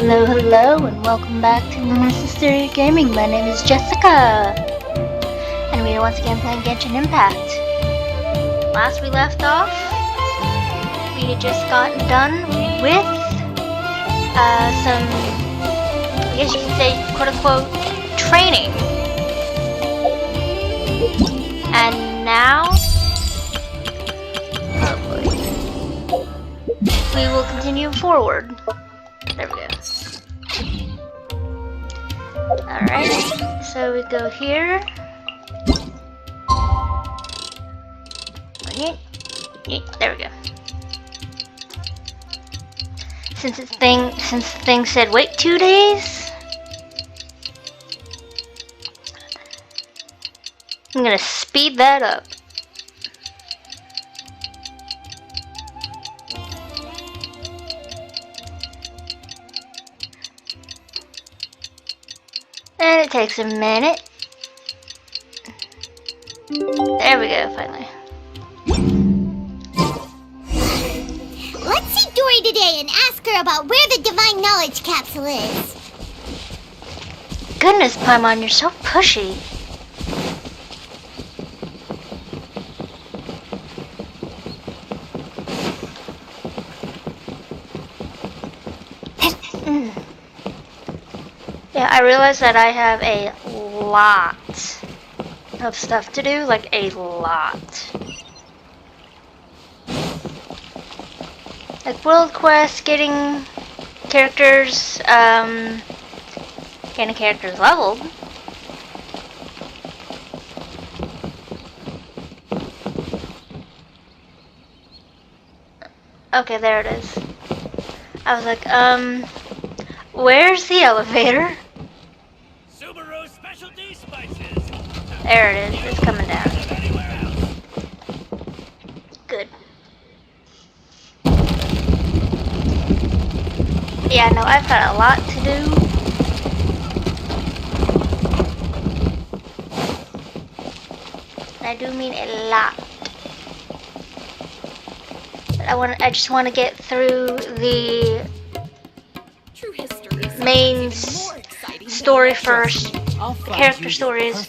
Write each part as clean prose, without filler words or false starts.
Hello, hello, and welcome back to Luna's Hysteria Gaming. My name is Jessica, and we are once again playing Genshin Impact. Last we left off, we had just gotten done with some, I guess you could say, quote-unquote, training. And now, oh boy, we will continue forward. There we go. Alright, so we go here. There we go. Since the thing said wait 2 days, I'm gonna speed that up. And it takes a minute. There we go, finally. Let's see Dory today and ask her about where the Divine Knowledge Capsule is. Goodness, Paimon, you're so pushy. Yeah, I realize that I have a lot of stuff to do, like a lot. Like world quests, getting characters leveled. Okay, there it is. I was like, where's the elevator? Specialty spices. There it is. It's coming down. Good. Yeah, no, I've got a lot to do. I do mean a lot. But I just want to get through the main story first, the character stories,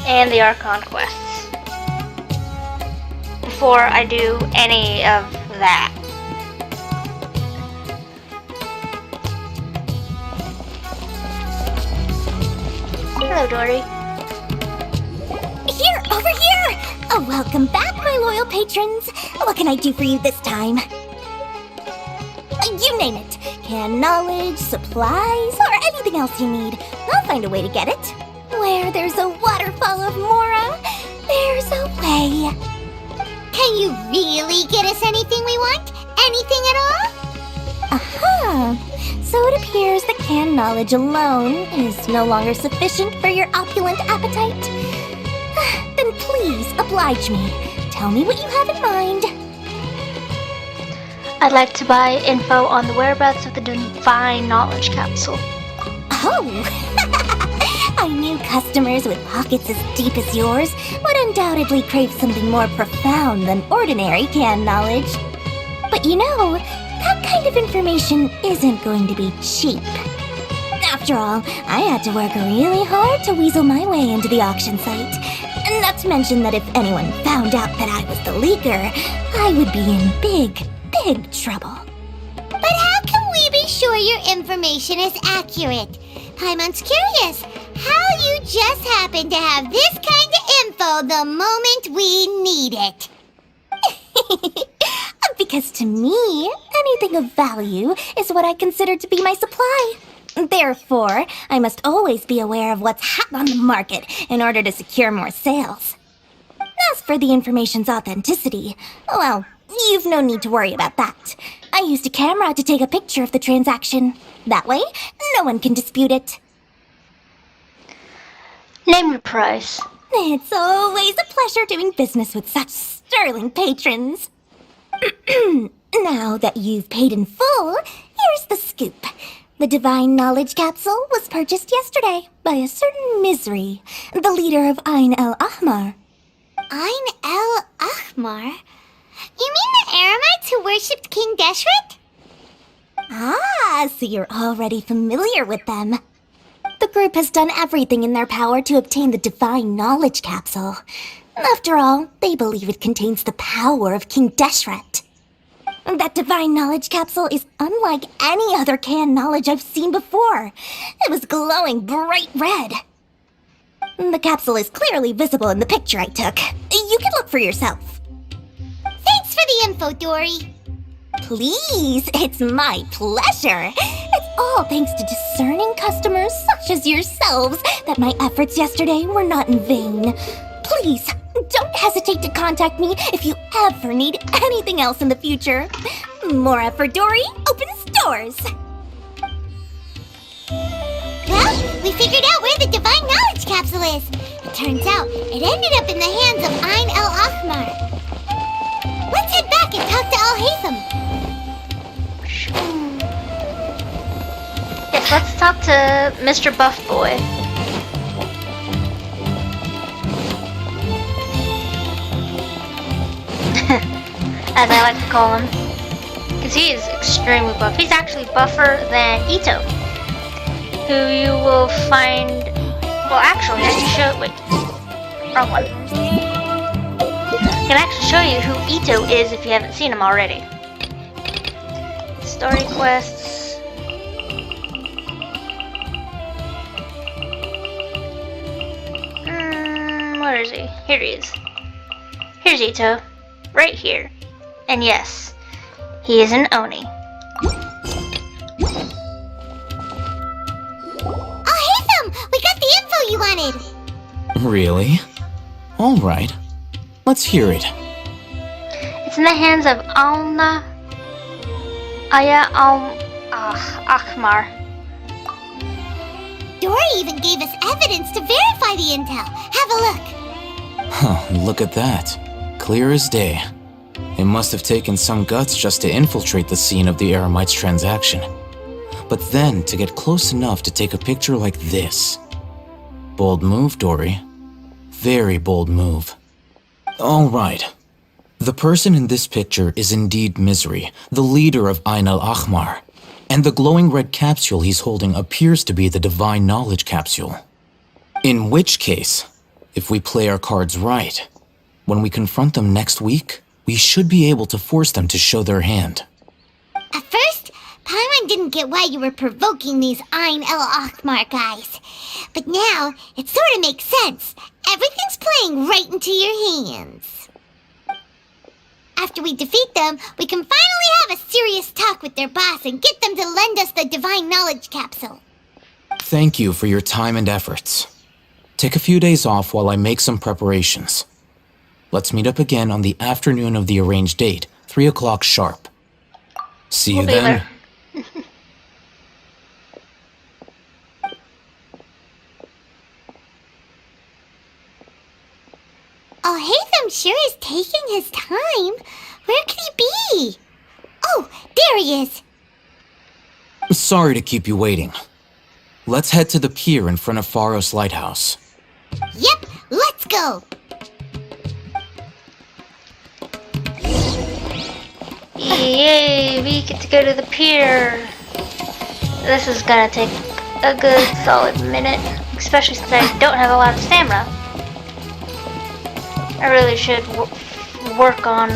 and the Archon quests before I do any of that. Hello, Dory. Here, over here! Oh, welcome back, my loyal patrons. What can I do for you this time? You name it. Canned knowledge, supplies, or anything else you need. I'll find a way to get it. Where there's a waterfall of Mora, there's a way. Can you really get us anything we want? Anything at all? Aha! So it appears that canned knowledge alone is no longer sufficient for your opulent appetite. Then please oblige me. Tell me what you have in mind. I'd like to buy info on the whereabouts of the Divine Knowledge Capsule. Oh! I knew customers with pockets as deep as yours would undoubtedly crave something more profound than ordinary canned knowledge. But you know, that kind of information isn't going to be cheap. After all, I had to work really hard to weasel my way into the auction site. Not to mention that if anyone found out that I was the leaker, I would be in big trouble. But how can we be sure your information is accurate? Paimon's curious how you just happen to have this kind of info the moment we need it. Because to me, anything of value is what I consider to be my supply. Therefore, I must always be aware of what's hot on the market in order to secure more sales. As for the information's authenticity, well, you've no need to worry about that. I used a camera to take a picture of the transaction. That way, no one can dispute it. Name your price. It's always a pleasure doing business with such sterling patrons. Now that you've paid in full, here's the scoop. The Divine Knowledge Capsule was purchased yesterday by a certain Misery, the leader of Ain el Ahmar. Ain el Ahmar? You mean the Aramites who worshipped King Deshret? Ah, so you're already familiar with them. The group has done everything in their power to obtain the Divine Knowledge Capsule. After all, they believe it contains the power of King Deshret. That Divine Knowledge Capsule is unlike any other canned knowledge I've seen before. It was glowing bright red. The capsule is clearly visible in the picture I took. You can look for yourself. Thanks for the info, Dory. Please, it's my pleasure. It's all thanks to discerning customers such as yourselves that my efforts yesterday were not in vain. Please, don't hesitate to contact me if you ever need anything else in the future. More effort, Dory, opens doors. Well, we figured out where the Divine Knowledge Capsule is. It turns out it ended up in the hands of Ain el-Ahmar. Let's head back and talk to Al-Haytham. Yes, let's talk to Mr. Buff Boy. As I like to call him. Because he is extremely buff. He's actually buffer than Ito. Who you will find... Well, actually, I can show... Wait. Wrong one. I can actually show you who Ito is if you haven't seen him already. Story quests. Where is he? Here he is. Here's Ito. Right here. And yes, he is an Oni. Oh, Haytham! We got the info you wanted! Really? Alright. Let's hear it. It's in the hands of Alna Aya Ahmar. Dory even gave us evidence to verify the intel. Have a look. Huh, look at that. Clear as day. It must have taken some guts just to infiltrate the scene of the Eremites transaction. But then to get close enough to take a picture like this. Bold move, Dory. Very bold move. Alright. The person in this picture is indeed Misery, the leader of Ain el-Ahmar. And the glowing red capsule he's holding appears to be the Divine Knowledge Capsule. In which case, if we play our cards right, when we confront them next week, we should be able to force them to show their hand. At first, Paimon didn't get why you were provoking these Ain el-Ahmar guys. But now, it sort of makes sense. Everything's playing right into your hands. After we defeat them, we can finally have a serious talk with their boss and get them to lend us the Divine Knowledge Capsule. Thank you for your time and efforts. Take a few days off while I make some preparations. Let's meet up again on the afternoon of the arranged date, 3 o'clock sharp. See you then. Oh, Haytham sure is taking his time. Where could he be? Oh, there he is. Sorry to keep you waiting. Let's head to the pier in front of Pharos Lighthouse. Yep, let's go. Yay, we get to go to the pier. This is gonna take a good solid minute, especially since I don't have a lot of stamina. I really should work on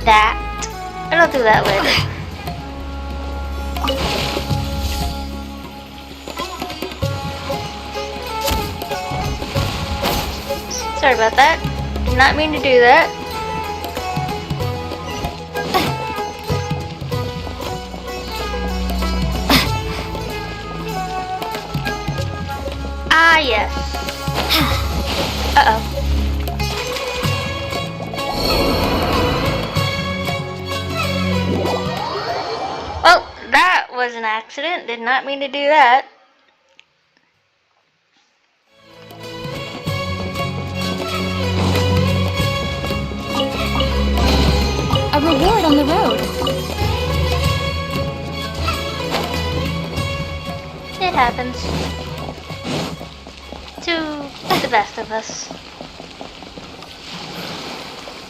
that. And I'll do that later. Sorry about that. Did not mean to do that. Ah, yes. Uh-oh. Well, that was an accident. Did not mean to do that. A reward on the road. It happens. To the best of us.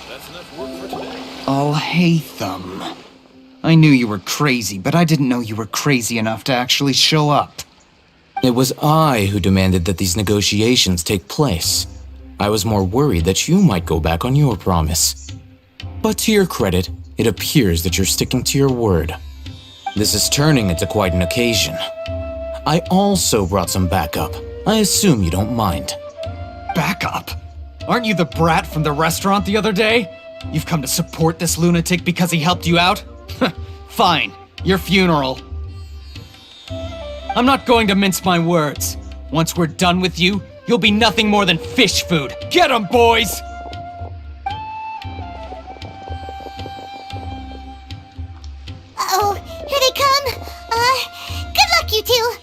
That's enough work for today. I'll hate them. I knew you were crazy, but I didn't know you were crazy enough to actually show up. It was I who demanded that these negotiations take place. I was more worried that you might go back on your promise. But to your credit, it appears that you're sticking to your word. This is turning into quite an occasion. I also brought some backup. I assume you don't mind. Backup? Aren't you the brat from the restaurant the other day? You've come to support this lunatic because he helped you out? Fine, your funeral. I'm not going to mince my words. Once we're done with you, you'll be nothing more than fish food. Get 'em, boys! Uh-oh, here they come. Good luck, you two.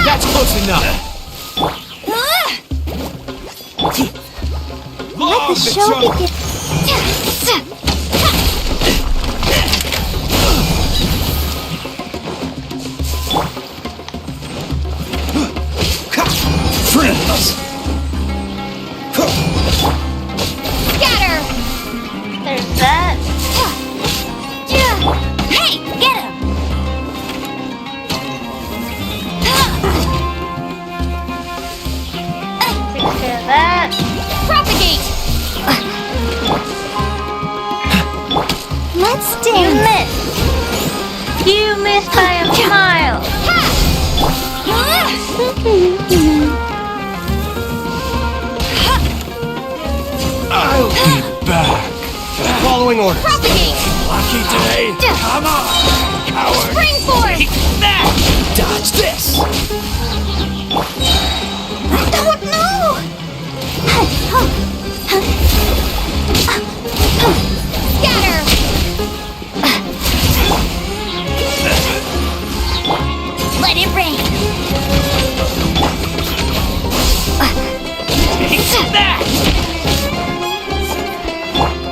That's close enough. Let the show begin. Friends! Scatter! There's that. Hey, get him! Takes care of that. Propagate! Let's You dance. missed. You missed by a mile. I'll be back. Following orders. Propagate! Lucky today. Come on, coward. Spring force! Dodge this. Oh no! Scatter! Let it rain!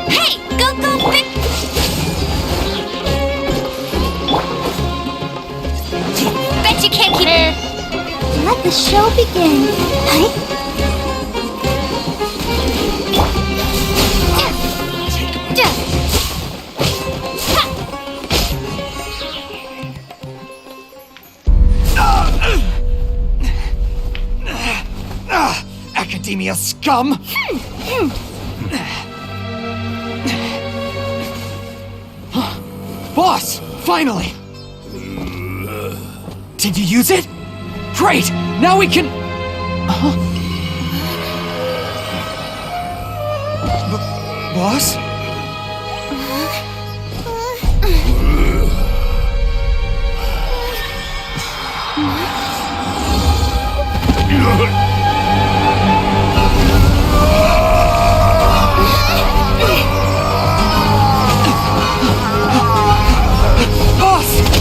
Hey! Go, go, quick! Bet you can't keep it! Let the show begin! Academia scum! Boss! Finally! Did you use it? Great! Now we can... Boss?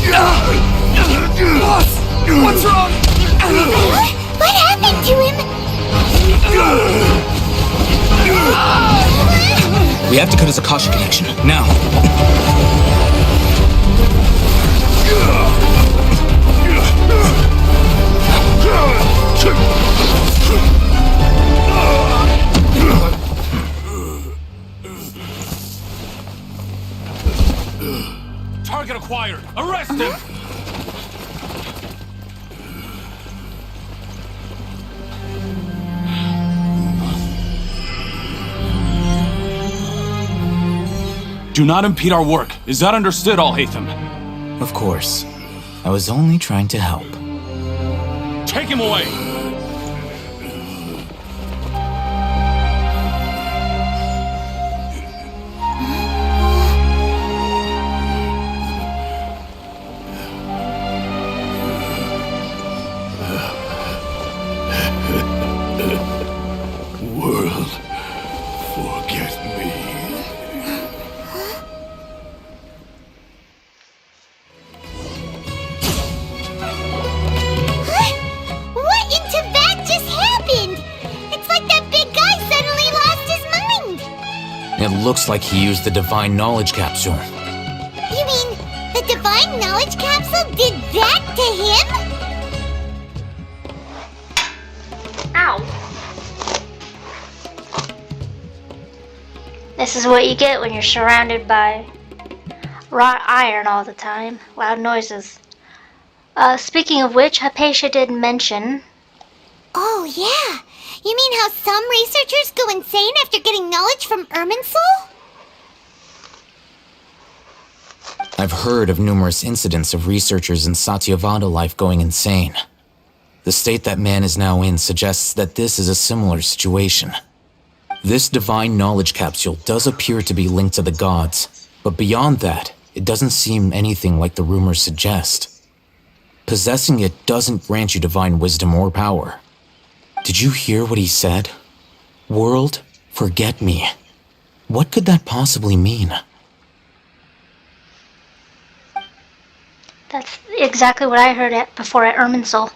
Boss! What's wrong? What happened to him? We have to cut his Akasha connection, now. Target acquired. Arrest him. Do not impede our work. Is that understood, Al-Haytham? Of course. I was only trying to help. Take him away! World, forget me. What in Tibet just happened? It's like that big guy suddenly lost his mind. It looks like he used the Divine Knowledge Capsule. You mean the Divine Knowledge Capsule did that to him? This is what you get when you're surrounded by wrought iron all the time. Loud noises. Speaking of which, Hypatia did mention... Oh, yeah. You mean how some researchers go insane after getting knowledge from Irminsul? I've heard of numerous incidents of researchers in Satyavada life going insane. The state that man is now in suggests that this is a similar situation. This divine knowledge capsule does appear to be linked to the gods, but beyond that, it doesn't seem anything like the rumors suggest. Possessing it doesn't grant you divine wisdom or power. Did you hear what he said? World, forget me. What could that possibly mean? That's exactly what I heard before at Irminsul.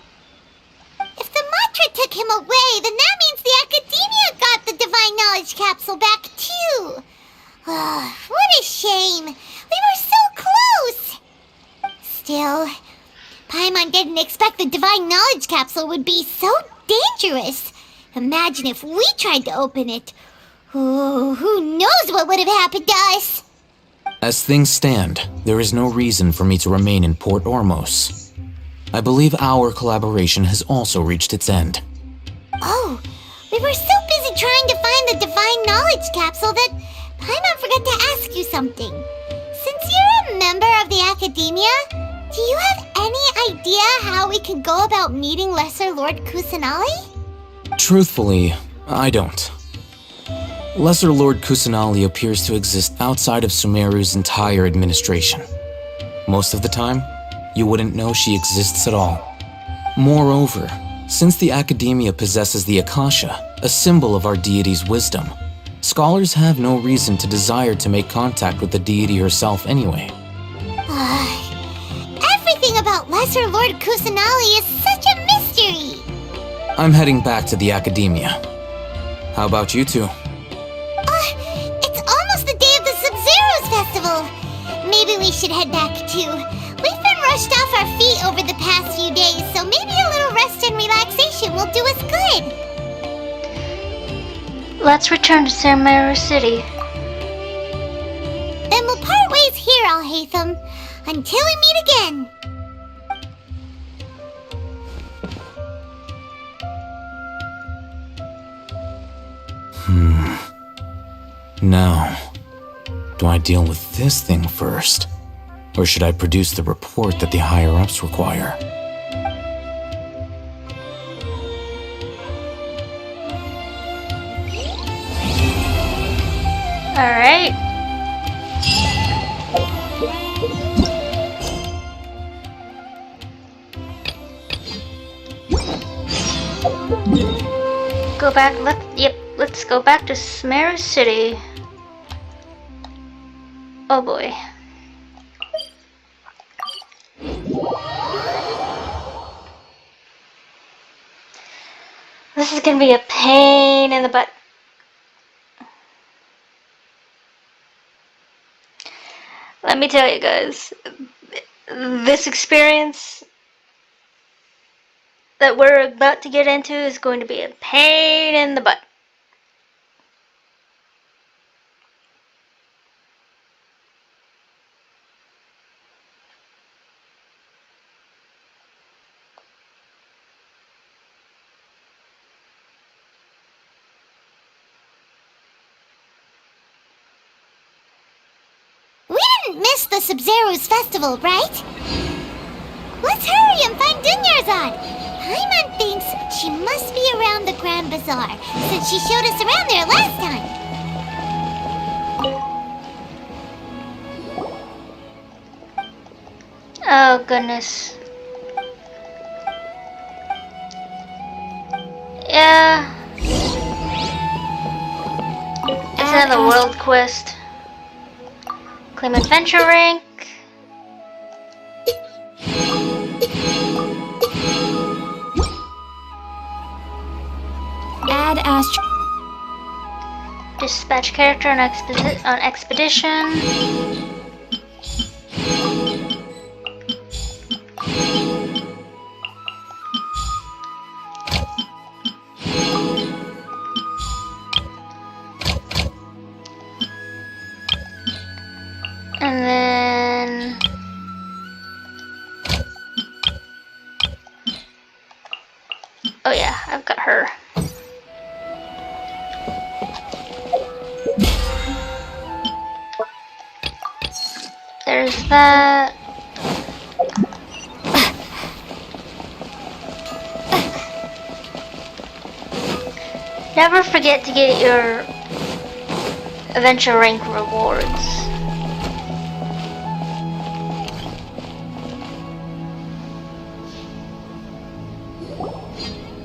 If the mantra took him away, then that means the Academia got the divine knowledge capsule back too. What a shame. We were so close. Still, Paimon didn't expect the divine knowledge capsule would be so dangerous. Imagine if we tried to open it. Oh, who knows what would have happened to us? As things stand, there is no reason for me to remain in Port Ormos. I believe our collaboration has also reached its end. Oh, we were so busy trying to find the divine knowledge capsule that Paimon forgot to ask you something. Since you're a member of the Academia, do you have any idea how we could go about meeting Lesser Lord Kusanali? Truthfully, I don't. Lesser Lord Kusanali appears to exist outside of Sumeru's entire administration. Most of the time, you wouldn't know she exists at all. Moreover, since the Academia possesses the Akasha, a symbol of our deity's wisdom, scholars have no reason to desire to make contact with the deity herself anyway. Everything about Lesser Lord Kusanali is such a mystery! I'm heading back to the Academia. How about you two? It's almost the day of the Sub-Zero's festival. Maybe we should head back too. We've been rushed off our feet over the past few days, so maybe a little rest and relaxation will do us good. Let's return to Sumeru City. Then we'll part ways here, Alhaitham, until we meet again. Now, do I deal with this thing first? Or should I produce the report that the higher-ups require? Alright. Go back, let's go back to Sumeru City. Oh boy. This is gonna be a pain in the butt. Let me tell you guys, this experience that we're about to get into is going to be a pain in the butt. Miss the Sub-Zero's festival, right? Let's hurry and find Dunyarzad. Paimon thinks she must be around the Grand Bazaar, since she showed us around there last time. Oh goodness. Yeah. It's another world quest. Claim adventure rank. Add Astro. Dispatch character on expedition. Oh yeah, I've got her. There's that. Never forget to get your adventure rank rewards.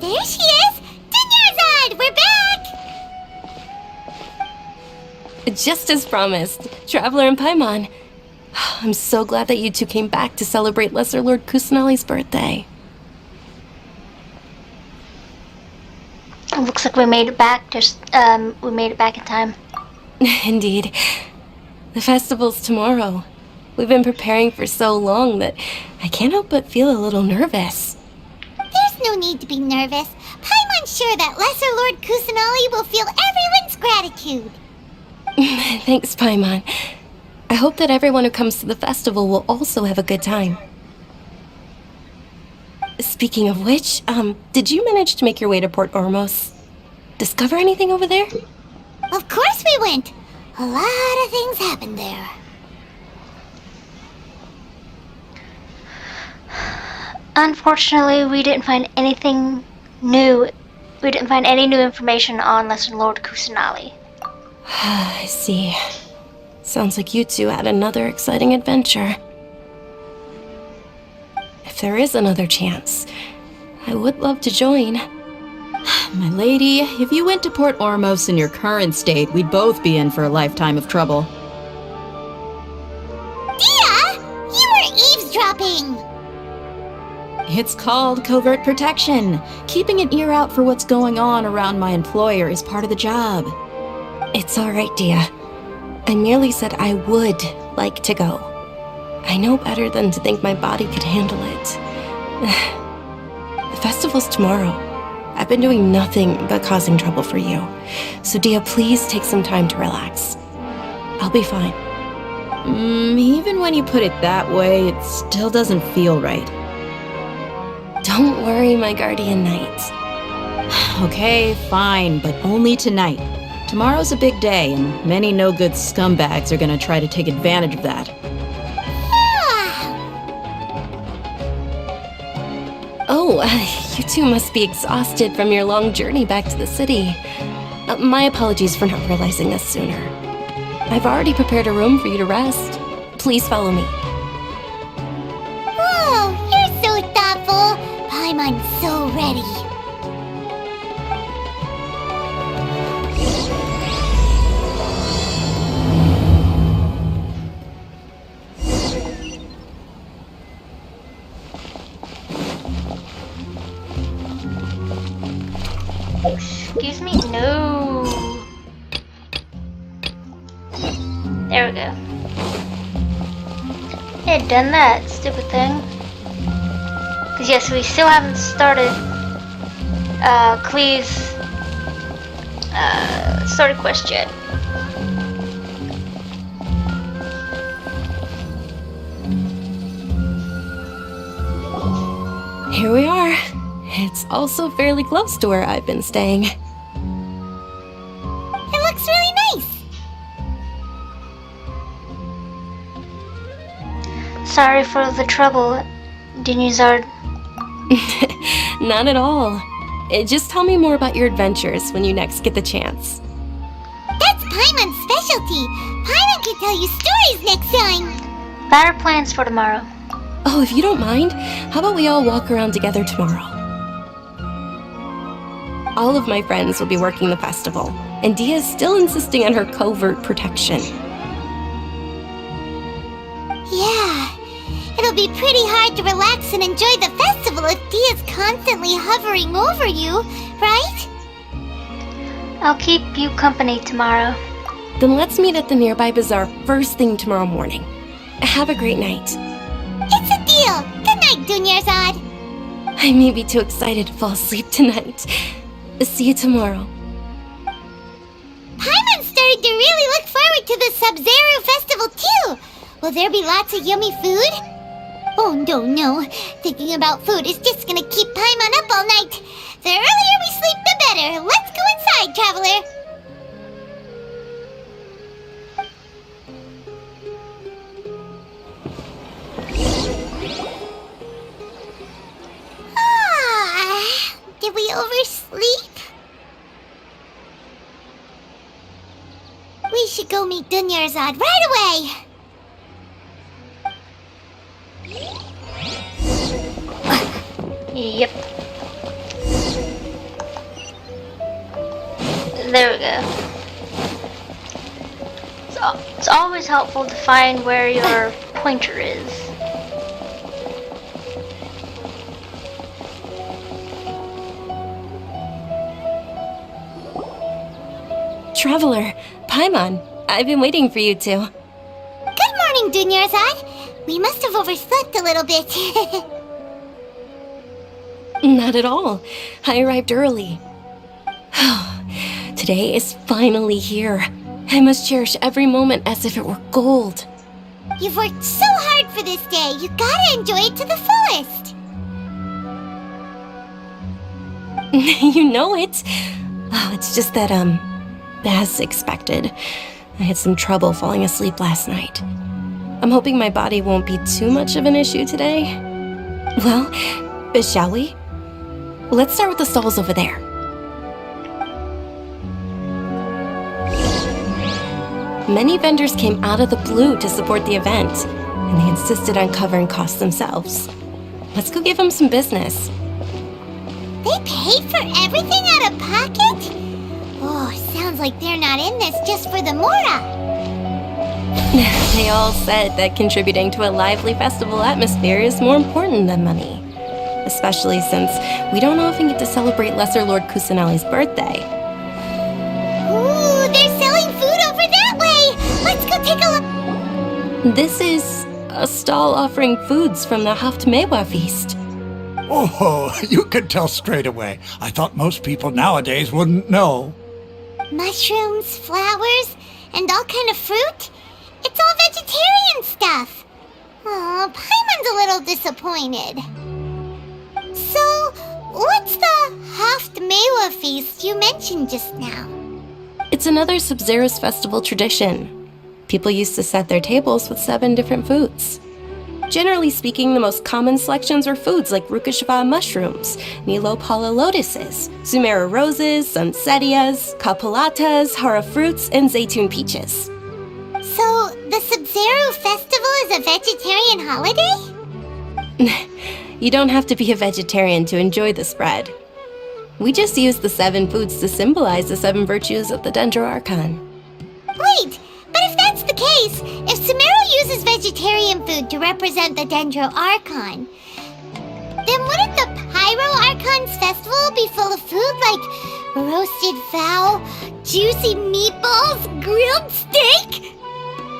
There she is! Dunyarzad! We're back! Just as promised, Traveler and Paimon. I'm so glad that you two came back to celebrate Lesser Lord Kusanali's birthday. It looks like we made it back. We made it back in time. Indeed. The festival's tomorrow. We've been preparing for so long that I can't help but feel a little nervous. There's no need to be nervous. Paimon's sure that Lesser Lord Kusanali will feel everyone's gratitude. Thanks, Paimon. I hope that everyone who comes to the festival will also have a good time. Speaking of which, did you manage to make your way to Port Ormos? Discover anything over there? Of course we went. A lot of things happened there. Unfortunately, we didn't find anything new. We didn't find any new information on Lesser Lord Kusanali. I see. Sounds like you two had another exciting adventure. If there is another chance, I would love to join. My lady, if you went to Port Ormos in your current state, we'd both be in for a lifetime of trouble. Dia! You were eavesdropping! It's called covert protection. Keeping an ear out for what's going on around my employer is part of the job. It's alright, Dia. I merely said I would like to go. I know better than to think my body could handle it. The festival's tomorrow. I've been doing nothing but causing trouble for you. So Dia, please take some time to relax. I'll be fine. Even when you put it that way, it still doesn't feel right. Don't worry, my guardian knight. Okay, fine, but only tonight. Tomorrow's a big day, and many no-good scumbags are gonna try to take advantage of that. Oh, you two must be exhausted from your long journey back to the city. My apologies for not realizing this sooner. I've already prepared a room for you to rest. Please follow me. Oh, you're so thoughtful. Paimon's so ready. Excuse me? No. There we go. I had done that, stupid thing. Because yes, we still haven't started Klee's started quest yet. Here we are. It's also fairly close to where I've been staying. It looks really nice. Sorry for the trouble, Dunyarzad. Not at all. Just tell me more about your adventures when you next get the chance. That's Paimon's specialty. Paimon can tell you stories next time. Got our plans for tomorrow. Oh, if you don't mind, how about we all walk around together tomorrow? All of my friends will be working the festival, and Dia's still insisting on her covert protection. Yeah, it'll be pretty hard to relax and enjoy the festival if Dia's constantly hovering over you, right? I'll keep you company tomorrow. Then let's meet at the nearby bazaar first thing tomorrow morning. Have a great night. It's a deal. Good night, Dunyarzad. I may be too excited to fall asleep tonight. See you tomorrow. Paimon's starting to really look forward to the Sub-Zero festival too. Will there be lots of yummy food? Oh no. Thinking about food is just gonna keep Paimon up all night. The earlier we sleep, the better. Let's go inside, Traveler. Did we oversleep? We should go meet Dunyarzad right away. Yep. There we go. It's always helpful to find where your pointer is. Traveler, Paimon, I've been waiting for you two. Good morning, Dunyarzad. We must have overslept a little bit. Not at all. I arrived early. Today is finally here. I must cherish every moment as if it were gold. You've worked so hard for this day. You gotta enjoy it to the fullest. You know it. Oh, it's just that, as expected, I had some trouble falling asleep last night. I'm hoping my body won't be too much of an issue today. Well, shall we? Let's start with the stalls over there. Many vendors came out of the blue to support the event, and they insisted on covering costs themselves. Let's go give them some business. They paid for everything out of pocket? Oh, sounds like they're not in this just for the Mora. They all said that contributing to a lively festival atmosphere is more important than money. Especially since we don't often get to celebrate Lesser Lord Kusanali's birthday. Ooh, they're selling food over that way! Let's go take a look. This is a stall offering foods from the Haftmewa feast. Oh, you could tell straight away. I thought most people nowadays wouldn't know. Mushrooms, flowers, and all kind of fruit? It's all vegetarian stuff. Oh, Paimon's a little disappointed. So, what's the Haftmewa feast you mentioned just now? It's another Sub-Zero's festival tradition. People used to set their tables with 7 different foods. Generally speaking, the most common selections were foods like Rukashva mushrooms, Nilopala lotuses, Sumera roses, Sunsetias, Kapalatas, Hara fruits, and Zaytun peaches. So, the Sub-Zero festival is a vegetarian holiday? You don't have to be a vegetarian to enjoy the spread. We just use the 7 foods to symbolize the 7 virtues of the Dendro Archon. Wait, but if that's the case, if Sumero uses vegetarian food to represent the Dendro Archon, then wouldn't the Pyro Archon's festival be full of food like roasted fowl, juicy meatballs, grilled steak?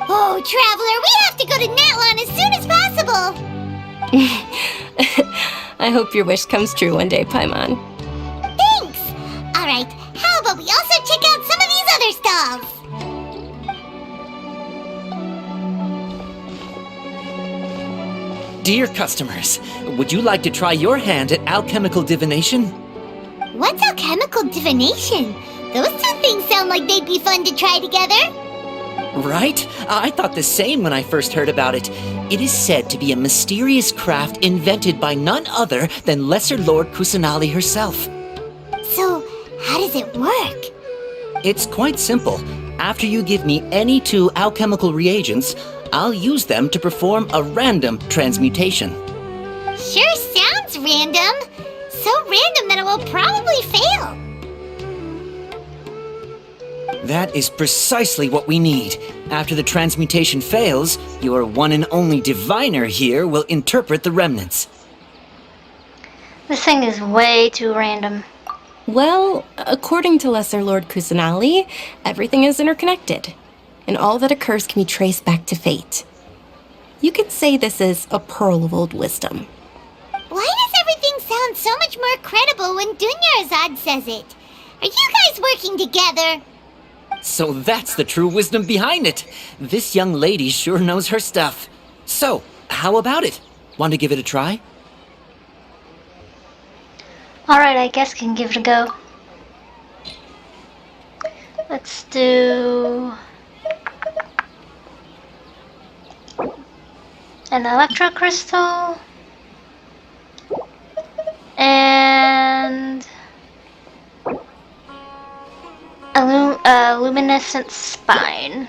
Oh, Traveler, we have to go to Natlan as soon as possible! I hope your wish comes true one day, Paimon. Thanks! Alright, how about we also check out some of these other stalls? Dear customers, would you like to try your hand at alchemical divination? What's alchemical divination? Those two things sound like they'd be fun to try together. Right? I thought the same when I first heard about it. It is said to be a mysterious craft invented by none other than Lesser Lord Kusanali herself. So, how does it work? It's quite simple. After you give me any 2 alchemical reagents, I'll use them to perform a random transmutation. Sure sounds random. So random that it will probably fail. That is precisely what we need. After the transmutation fails, your one and only diviner here will interpret the remnants. This thing is way too random. Well, according to Lesser Lord Kusanali, everything is interconnected, and all that occurs can be traced back to fate. You could say this is a pearl of old wisdom. Why does everything sound so much more credible when Dunyarzad says it? Are you guys working together? So that's the true wisdom behind it. This young lady sure knows her stuff. So, how about it? Want to give it a try? Alright, I guess I can give it a go. Let's do an electro crystal and a luminescent spine.